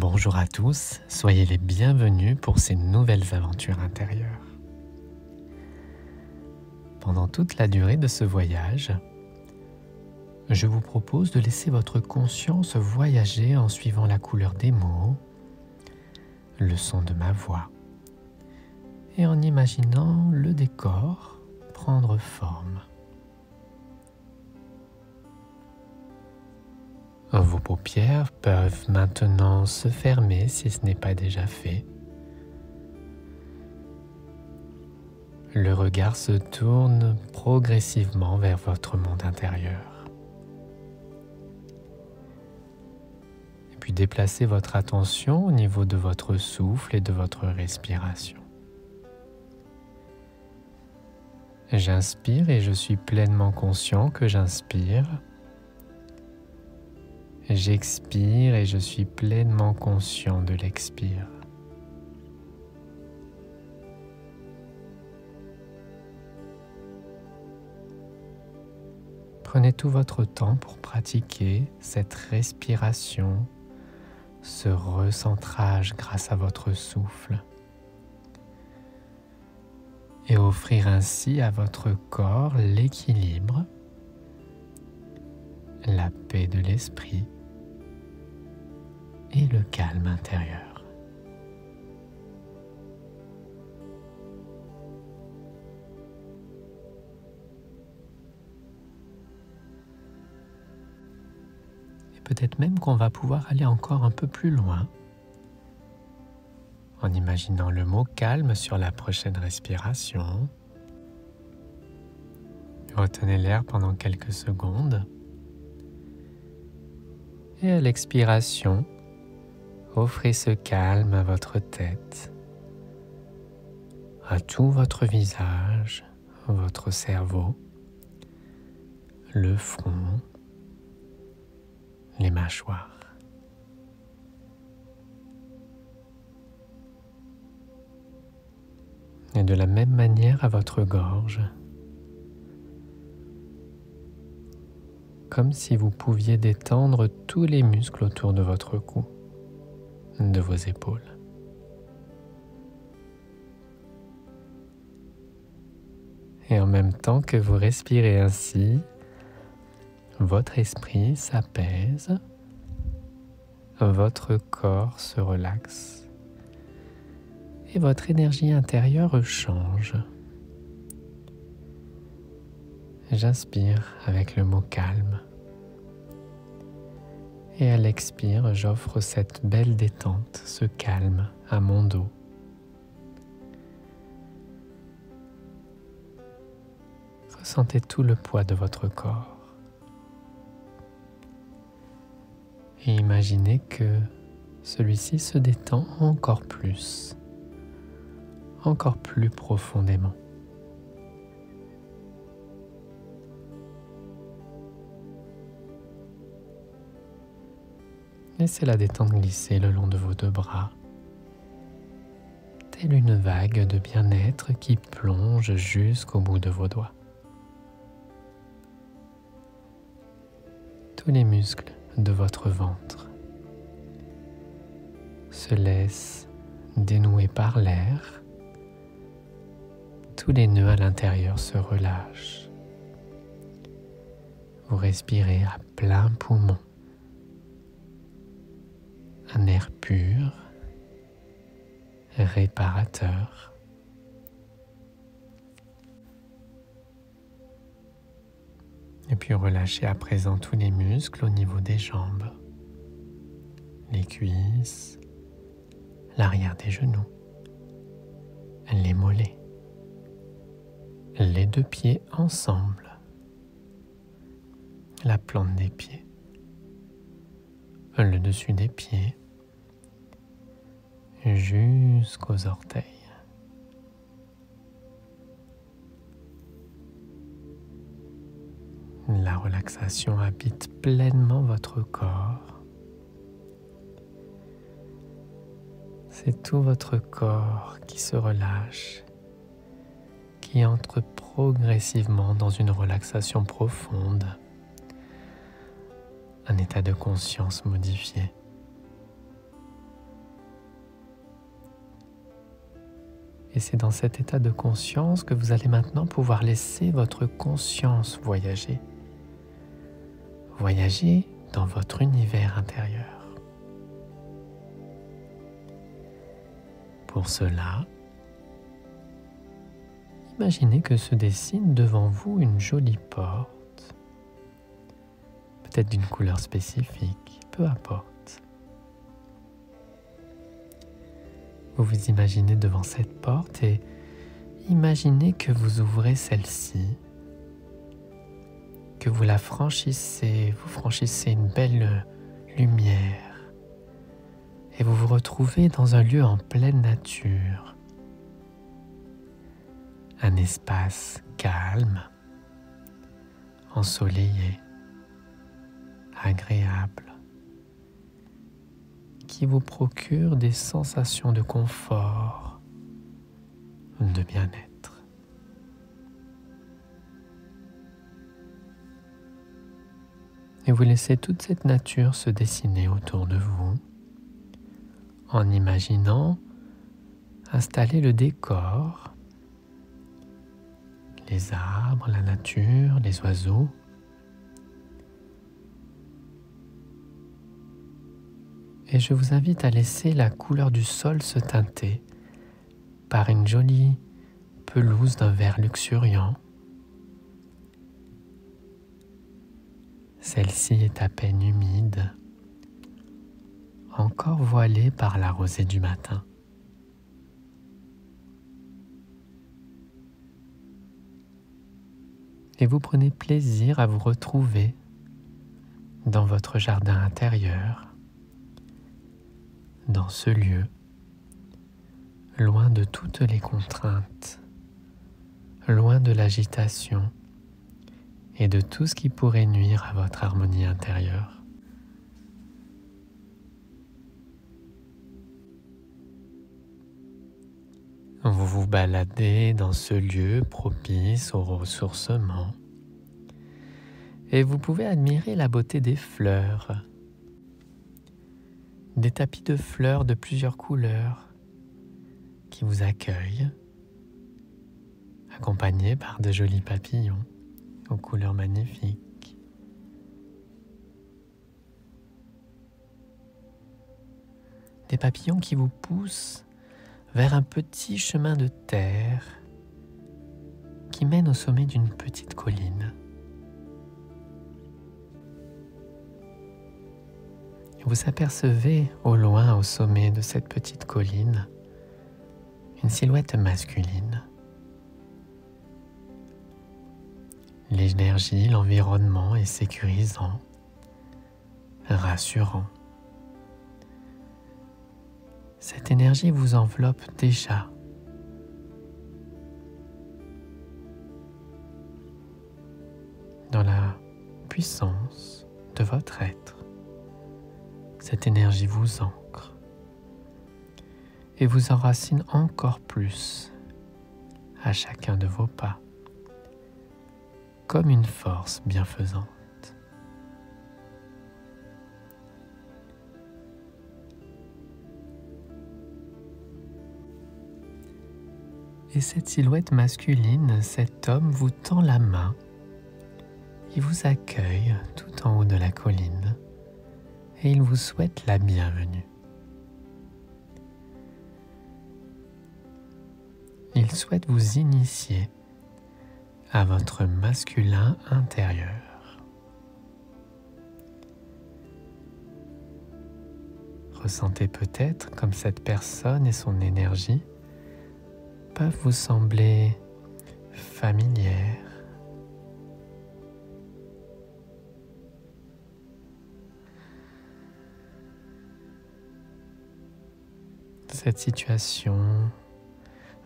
Bonjour à tous, soyez les bienvenus pour ces nouvelles aventures intérieures. Pendant toute la durée de ce voyage, je vous propose de laisser votre conscience voyager en suivant la couleur des mots, le son de ma voix et en imaginant le décor prendre forme. Vos paupières peuvent maintenant se fermer si ce n'est pas déjà fait. Le regard se tourne progressivement vers votre monde intérieur. Et puis déplacez votre attention au niveau de votre souffle et de votre respiration. J'inspire et je suis pleinement conscient que j'inspire. J'expire et je suis pleinement conscient de l'expire. Prenez tout votre temps pour pratiquer cette respiration, ce recentrage grâce à votre souffle et offrir ainsi à votre corps l'équilibre, la paix de l'esprit et le calme intérieur. Et peut-être même qu'on va pouvoir aller encore un peu plus loin en imaginant le mot calme sur la prochaine respiration. Retenez l'air pendant quelques secondes. Et à l'expiration, offrez ce calme à votre tête, à tout votre visage, votre cerveau, le front, les mâchoires. Et de la même manière à votre gorge, comme si vous pouviez détendre tous les muscles autour de votre cou, de vos épaules. Et en même temps que vous respirez ainsi, votre esprit s'apaise, votre corps se relaxe et votre énergie intérieure change. J'inspire avec le mot calme. Et à l'expire, j'offre cette belle détente, ce calme à mon dos. Ressentez tout le poids de votre corps. Et imaginez que celui-ci se détend encore plus profondément. Laissez la détente glisser le long de vos deux bras, telle une vague de bien-être qui plonge jusqu'au bout de vos doigts. Tous les muscles de votre ventre se laissent dénouer par l'air. Tous les nœuds à l'intérieur se relâchent. Vous respirez à plein poumon. Un air pur, réparateur. Et puis relâchez à présent tous les muscles au niveau des jambes, les cuisses, l'arrière des genoux, les mollets, les deux pieds ensemble, la plante des pieds, le dessus des pieds, jusqu'aux orteils. La relaxation habite pleinement votre corps. C'est tout votre corps qui se relâche, qui entre progressivement dans une relaxation profonde, un état de conscience modifié. Et c'est dans cet état de conscience que vous allez maintenant pouvoir laisser votre conscience voyager. Voyager dans votre univers intérieur. Pour cela, imaginez que se dessine devant vous une jolie porte, peut-être d'une couleur spécifique, peu importe. Vous vous imaginez devant cette porte et imaginez que vous ouvrez celle-ci, que vous la franchissez, vous franchissez une belle lumière et vous vous retrouvez dans un lieu en pleine nature, un espace calme, ensoleillé, agréable, qui vous procure des sensations de confort, de bien-être. Et vous laissez toute cette nature se dessiner autour de vous, en imaginant installer le décor, les arbres, la nature, les oiseaux. Et je vous invite à laisser la couleur du sol se teinter par une jolie pelouse d'un vert luxuriant. Celle-ci est à peine humide, encore voilée par la rosée du matin. Et vous prenez plaisir à vous retrouver dans votre jardin intérieur, dans ce lieu, loin de toutes les contraintes, loin de l'agitation et de tout ce qui pourrait nuire à votre harmonie intérieure. Vous vous baladez dans ce lieu propice au ressourcement et vous pouvez admirer la beauté des fleurs, des tapis de fleurs de plusieurs couleurs qui vous accueillent, accompagnés par de jolis papillons aux couleurs magnifiques. Des papillons qui vous poussent vers un petit chemin de terre qui mène au sommet d'une petite colline. Vous apercevez au loin, au sommet de cette petite colline, une silhouette masculine. L'énergie, l'environnement est sécurisant, rassurant. Cette énergie vous enveloppe déjà. Dans la puissance de votre être. Cette énergie vous ancre et vous enracine encore plus à chacun de vos pas, comme une force bienfaisante. Et cette silhouette masculine, cet homme vous tend la main, il vous accueille tout en haut de la colline et il vous souhaite la bienvenue. Il souhaite vous initier à votre masculin intérieur. Ressentez peut-être comme cette personne et son énergie peuvent vous sembler familières. Cette situation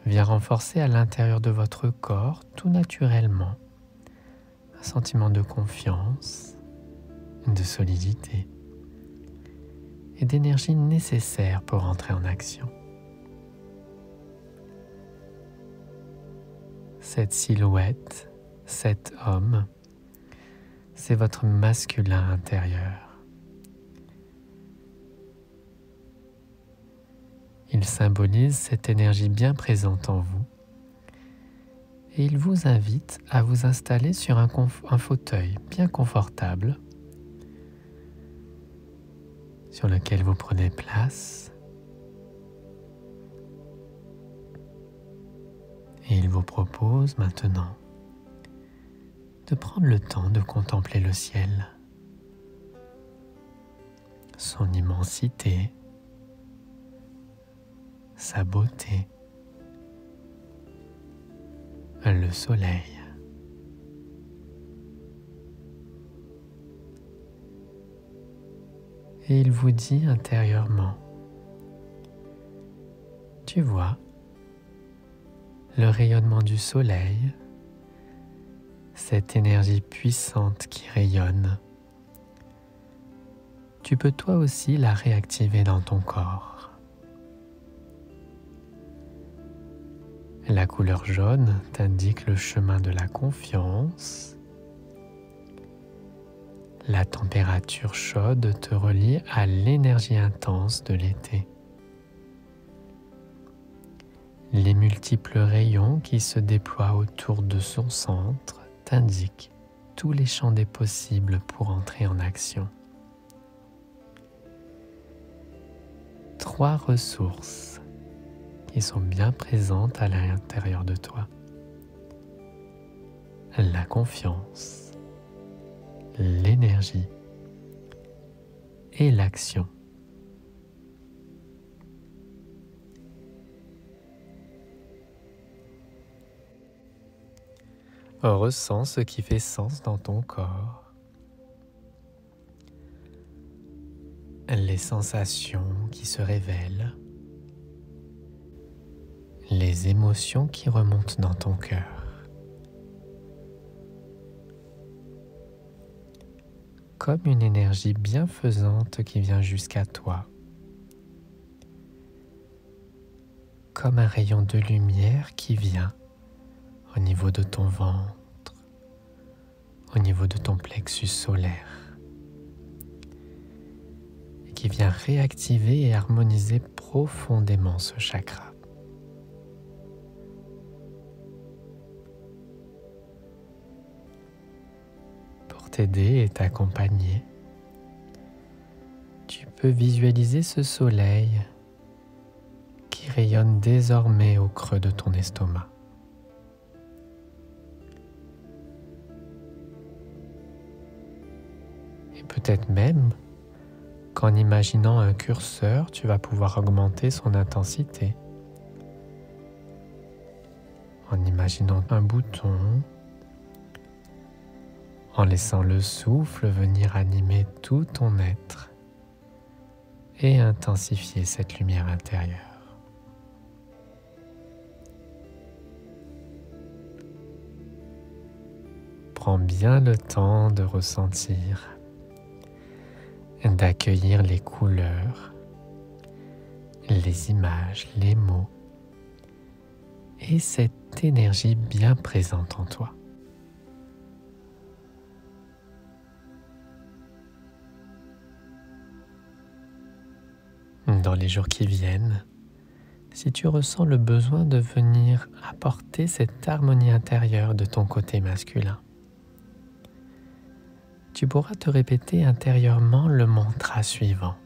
vient renforcer à l'intérieur de votre corps, tout naturellement, un sentiment de confiance, de solidité et d'énergie nécessaire pour entrer en action. Cette silhouette, cet homme, c'est votre masculin intérieur. Il symbolise cette énergie bien présente en vous et il vous invite à vous installer sur un fauteuil bien confortable sur lequel vous prenez place et il vous propose maintenant de prendre le temps de contempler le ciel, son immensité, sa beauté, le soleil. Et il vous dit intérieurement, tu vois, le rayonnement du soleil, cette énergie puissante qui rayonne, tu peux toi aussi la réactiver dans ton corps. La couleur jaune t'indique le chemin de la confiance. La température chaude te relie à l'énergie intense de l'été. Les multiples rayons qui se déploient autour de son centre t'indiquent tous les champs des possibles pour entrer en action. 3 ressources qui sont bien présentes à l'intérieur de toi. La confiance, l'énergie et l'action. Ressens ce qui fait sens dans ton corps. Les sensations qui se révèlent. Les émotions qui remontent dans ton cœur. Comme une énergie bienfaisante qui vient jusqu'à toi. Comme un rayon de lumière qui vient au niveau de ton ventre, au niveau de ton plexus solaire, et qui vient réactiver et harmoniser profondément ce chakra. Pour t'aider et t'accompagner, tu peux visualiser ce soleil qui rayonne désormais au creux de ton estomac. Et peut-être même qu'en imaginant un curseur, tu vas pouvoir augmenter son intensité. En imaginant un bouton, en laissant le souffle venir animer tout ton être et intensifier cette lumière intérieure. Prends bien le temps de ressentir, d'accueillir les couleurs, les images, les mots et cette énergie bien présente en toi. Dans les jours qui viennent, si tu ressens le besoin de venir apporter cette harmonie intérieure de ton côté masculin, tu pourras te répéter intérieurement le mantra suivant.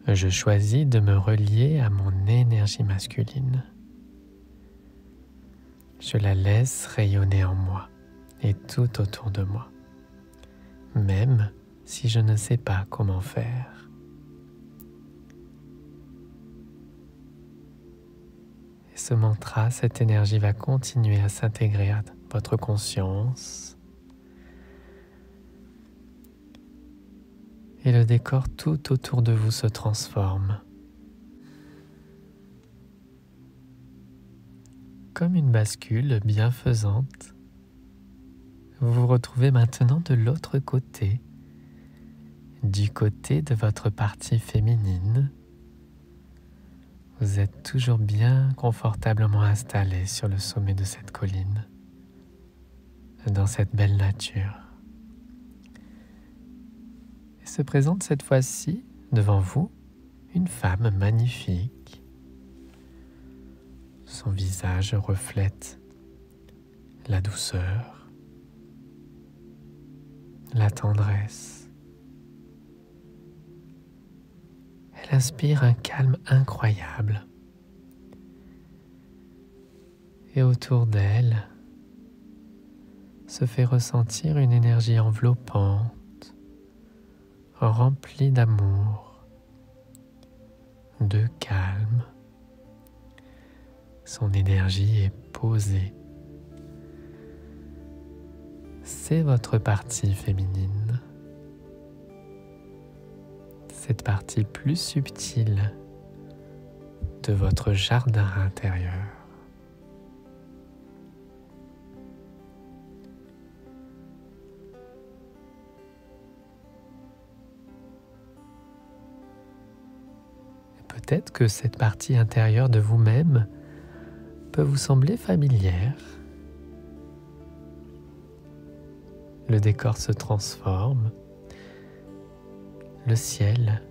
Je choisis de me relier à mon énergie masculine. Je la laisse rayonner en moi et tout autour de moi, même si je ne sais pas comment faire. Et ce mantra, cette énergie va continuer à s'intégrer à votre conscience et le décor tout autour de vous se transforme. Comme une bascule bienfaisante, vous vous retrouvez maintenant de l'autre côté, du côté de votre partie féminine. Vous êtes toujours bien confortablement installé sur le sommet de cette colline, dans cette belle nature. Et se présente cette fois-ci devant vous une femme magnifique. Son visage reflète la douceur, la tendresse. Elle inspire un calme incroyable. Et autour d'elle se fait ressentir une énergie enveloppante, remplie d'amour, de calme. Son énergie est posée. C'est votre partie féminine, cette partie plus subtile de votre jardin intérieur. Peut-être que cette partie intérieure de vous-même peut vous sembler familière. Le décor se transforme. Le ciel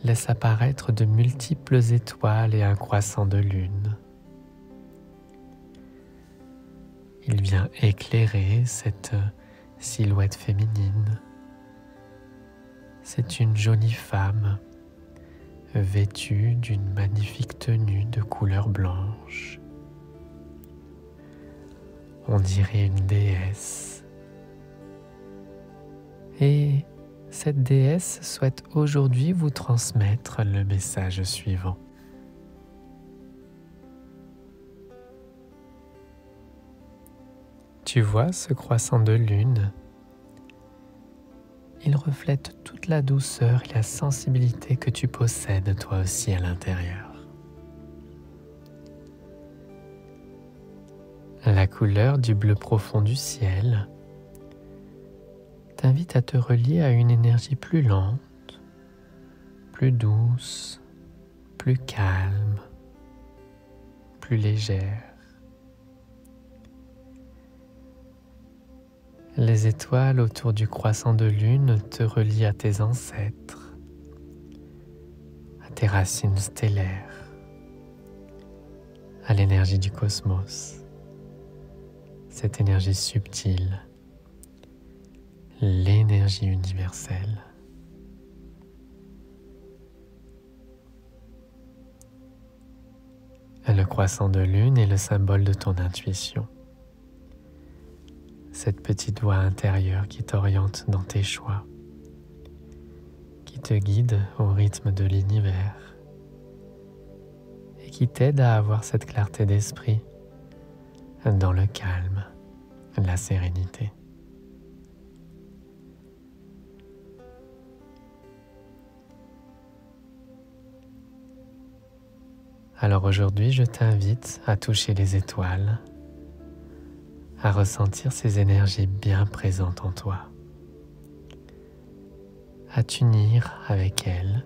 laisse apparaître de multiples étoiles et un croissant de lune. Il vient éclairer cette silhouette féminine. C'est une jolie femme vêtue d'une magnifique tenue de couleur blanche. On dirait une déesse. Et cette déesse souhaite aujourd'hui vous transmettre le message suivant. Tu vois ce croissant de lune? Il reflète toute la douceur et la sensibilité que tu possèdes toi aussi à l'intérieur. La couleur du bleu profond du ciel t'invite à te relier à une énergie plus lente, plus douce, plus calme, plus légère. Les étoiles autour du croissant de lune te relient à tes ancêtres, à tes racines stellaires, à l'énergie du cosmos, cette énergie subtile, l'énergie universelle. Le croissant de lune est le symbole de ton intuition. Cette petite voix intérieure qui t'oriente dans tes choix, qui te guide au rythme de l'univers et qui t'aide à avoir cette clarté d'esprit dans le calme, la sérénité. Alors aujourd'hui, je t'invite à toucher les étoiles, à ressentir ces énergies bien présentes en toi, à t'unir avec elles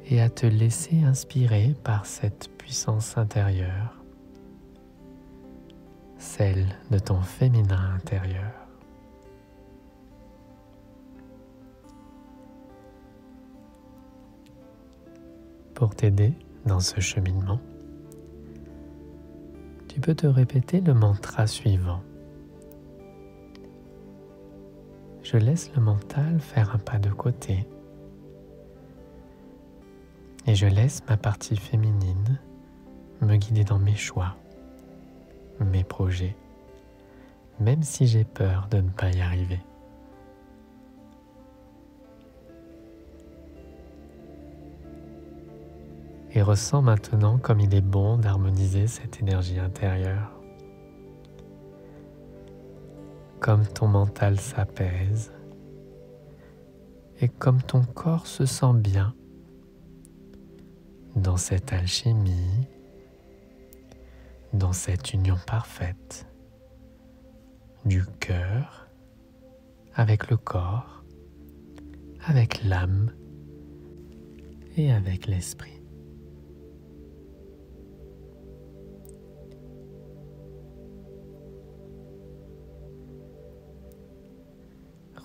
et à te laisser inspirer par cette puissance intérieure, celle de ton féminin intérieur. Pour t'aider dans ce cheminement, tu peux te répéter le mantra suivant. Je laisse le mental faire un pas de côté et je laisse ma partie féminine me guider dans mes choix, mes projets, même si j'ai peur de ne pas y arriver. Et ressens maintenant comme il est bon d'harmoniser cette énergie intérieure. Comme ton mental s'apaise et comme ton corps se sent bien dans cette alchimie, dans cette union parfaite du cœur avec le corps, avec l'âme et avec l'esprit.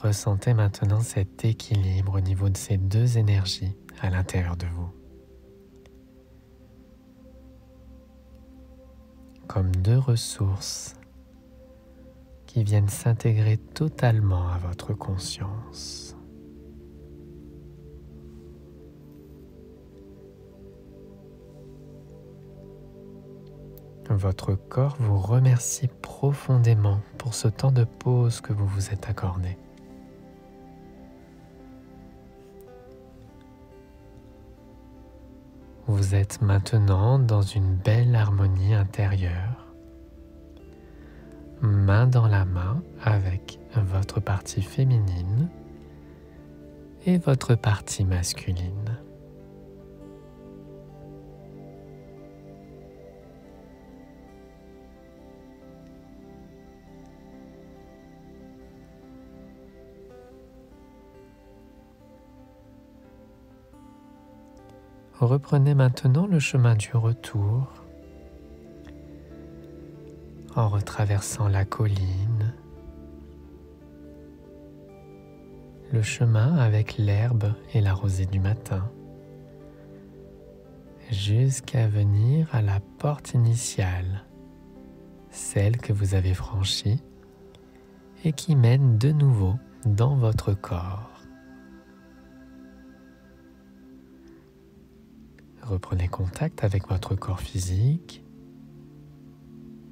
Ressentez maintenant cet équilibre au niveau de ces deux énergies, à l'intérieur de vous. Comme deux ressources qui viennent s'intégrer totalement à votre conscience. Votre corps vous remercie profondément pour ce temps de pause que vous vous êtes accordé. Vous êtes maintenant dans une belle harmonie intérieure, main dans la main avec votre partie féminine et votre partie masculine. Reprenez maintenant le chemin du retour en retraversant la colline, le chemin avec l'herbe et la rosée du matin, jusqu'à venir à la porte initiale, celle que vous avez franchie et qui mène de nouveau dans votre corps. Reprenez contact avec votre corps physique,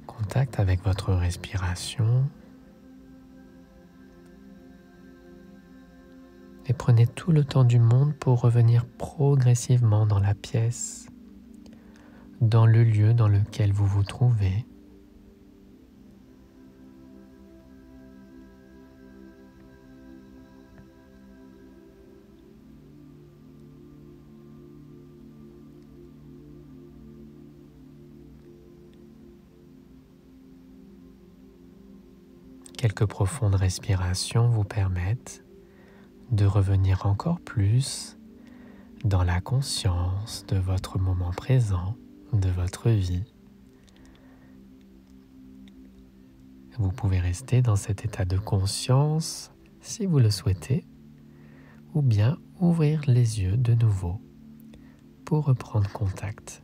contact avec votre respiration et prenez tout le temps du monde pour revenir progressivement dans la pièce, dans le lieu dans lequel vous vous trouvez. Quelques profondes respirations vous permettent de revenir encore plus dans la conscience de votre moment présent, de votre vie. Vous pouvez rester dans cet état de conscience si vous le souhaitez, ou bien ouvrir les yeux de nouveau pour reprendre contact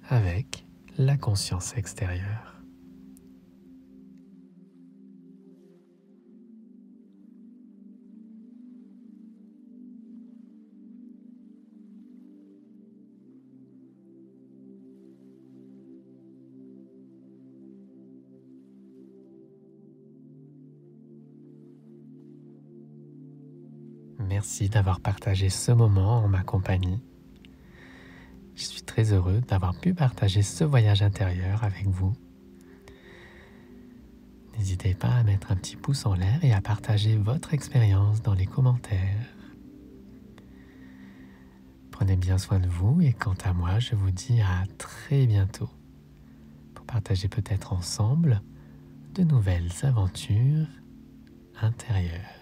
avec la conscience extérieure. Merci d'avoir partagé ce moment en ma compagnie. Je suis très heureux d'avoir pu partager ce voyage intérieur avec vous. N'hésitez pas à mettre un petit pouce en l'air et à partager votre expérience dans les commentaires. Prenez bien soin de vous et quant à moi, je vous dis à très bientôt pour partager peut-être ensemble de nouvelles aventures intérieures.